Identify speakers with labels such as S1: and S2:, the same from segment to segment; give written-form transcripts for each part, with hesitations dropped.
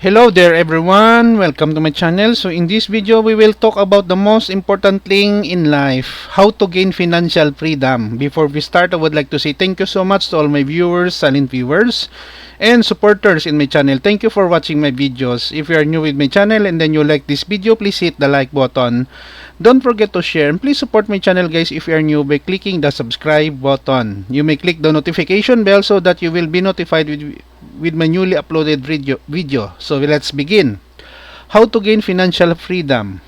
S1: Hello there everyone, welcome to my channel. So in this video we will talk about the most important thing in life, how to gain financial freedom. Before we start, I would like to say thank you so much to all my viewers, silent viewers, and supporters in my channel. Thank you for watching my videos. If you are new with my channel and then you like this video, please hit the like button. Don't forget to share, and please support my channel guys if you are new by clicking the subscribe button. You may click the notification bell so that you will be notified with my newly uploaded video. So let's begin. How to gain financial freedom.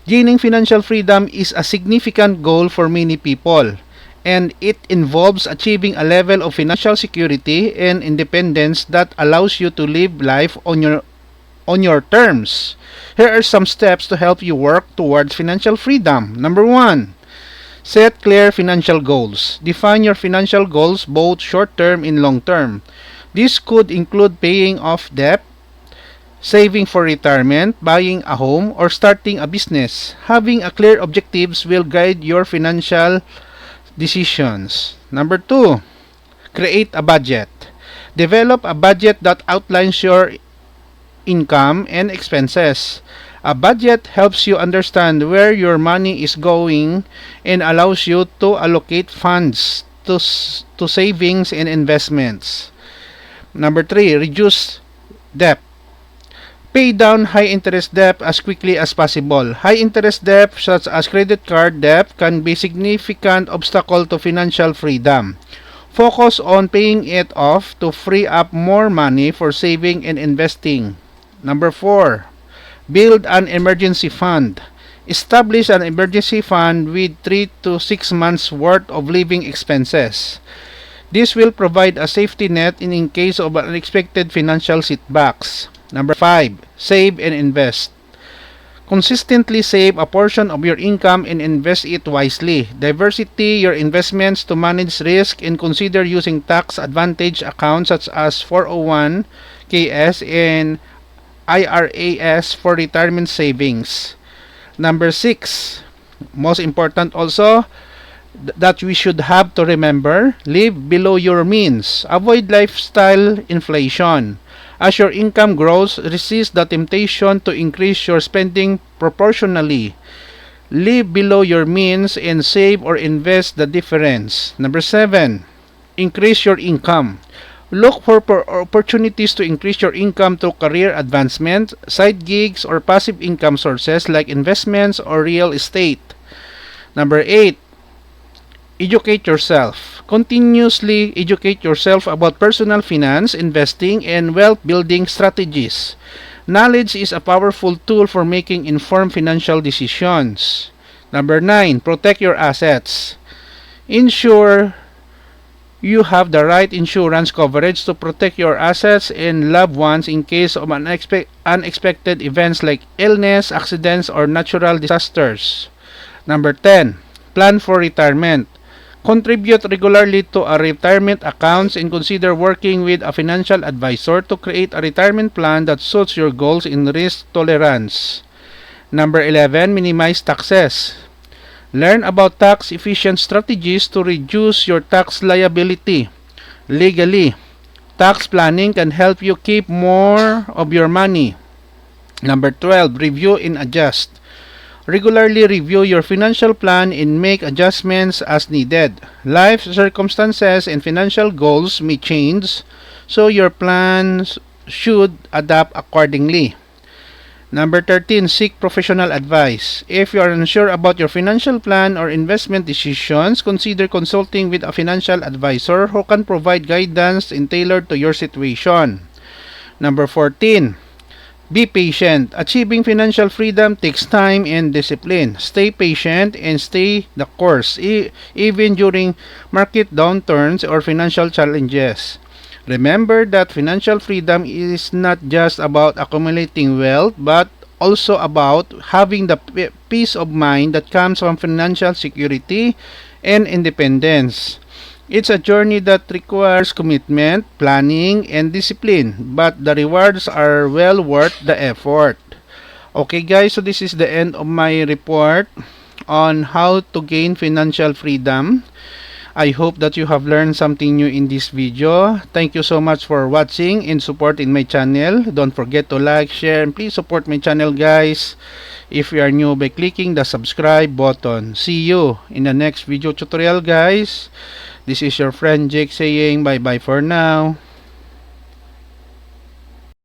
S1: Gaining financial freedom is a significant goal for many people, and it involves achieving a level of financial security and independence that allows you to live life on your terms. Here are some steps to help you work towards financial freedom. Number 1. Set clear financial goals. Define your financial goals, both short-term and long-term. This could include paying off debt, saving for retirement, buying a home, or starting a business. Having a clear objectives will guide your financial decisions. Number 2. Create a budget. Develop a budget that outlines your income and expenses. A budget helps you understand where your money is going and allows you to allocate funds to savings and investments. Number 3, reduce debt. Pay down high-interest debt as quickly as possible. High-interest debt, such as credit card debt, can be a significant obstacle to financial freedom. Focus on paying it off to free up more money for saving and investing. Number 4, build an emergency fund. Establish an emergency fund with 3 to 6 months worth of living expenses. This will provide a safety net in case of unexpected financial setbacks. Number 5, save and invest. Consistently save a portion of your income and invest it wisely. Diversify your investments to manage risk and consider using tax advantage accounts such as 401ks and IRAs for retirement savings. Number 6, most important also, that we should have to remember, live below your means. Avoid lifestyle inflation. As your income grows, resist the temptation to increase your spending proportionally. Live below your means and save or invest the difference. Number 7, increase your income. Look for opportunities to increase your income through career advancement, side gigs, or passive income sources like investments or real estate. Number 8, educate yourself. Continuously educate yourself about personal finance, investing, and wealth building strategies. Knowledge is a powerful tool for making informed financial decisions. Number 9, protect your assets. Ensure you have the right insurance coverage to protect your assets and loved ones in case of unexpected events like illness, accidents, or natural disasters. Number 10, plan for retirement. Contribute regularly to a retirement accounts and consider working with a financial advisor to create a retirement plan that suits your goals and risk tolerance. Number 11, minimize taxes. Learn about tax-efficient strategies to reduce your tax liability. Legally, tax planning can help you keep more of your money. Number 12, review and adjust. Regularly review your financial plan and make adjustments as needed. Life circumstances and financial goals may change, so your plans should adapt accordingly. Number 13, seek professional advice. If you are unsure about your financial plan or investment decisions, consider consulting with a financial advisor who can provide guidance and tailored to your situation. Number 14, be patient. Achieving financial freedom takes time and discipline. Stay patient and stay the course, even during market downturns or financial challenges. Remember that financial freedom is not just about accumulating wealth, but also about having the peace of mind that comes from financial security and independence. It's a journey that requires commitment, planning, and discipline, but the rewards are well worth the effort. Okay guys, so this is the end of my report on how to gain financial freedom. I hope that you have learned something new in this video. Thank you so much for watching and supporting my channel. Don't forget to like, share, and please support my channel, guys, if you are new, by clicking the subscribe button. See you in the next video tutorial, guys. This is your friend Jake saying bye bye for now.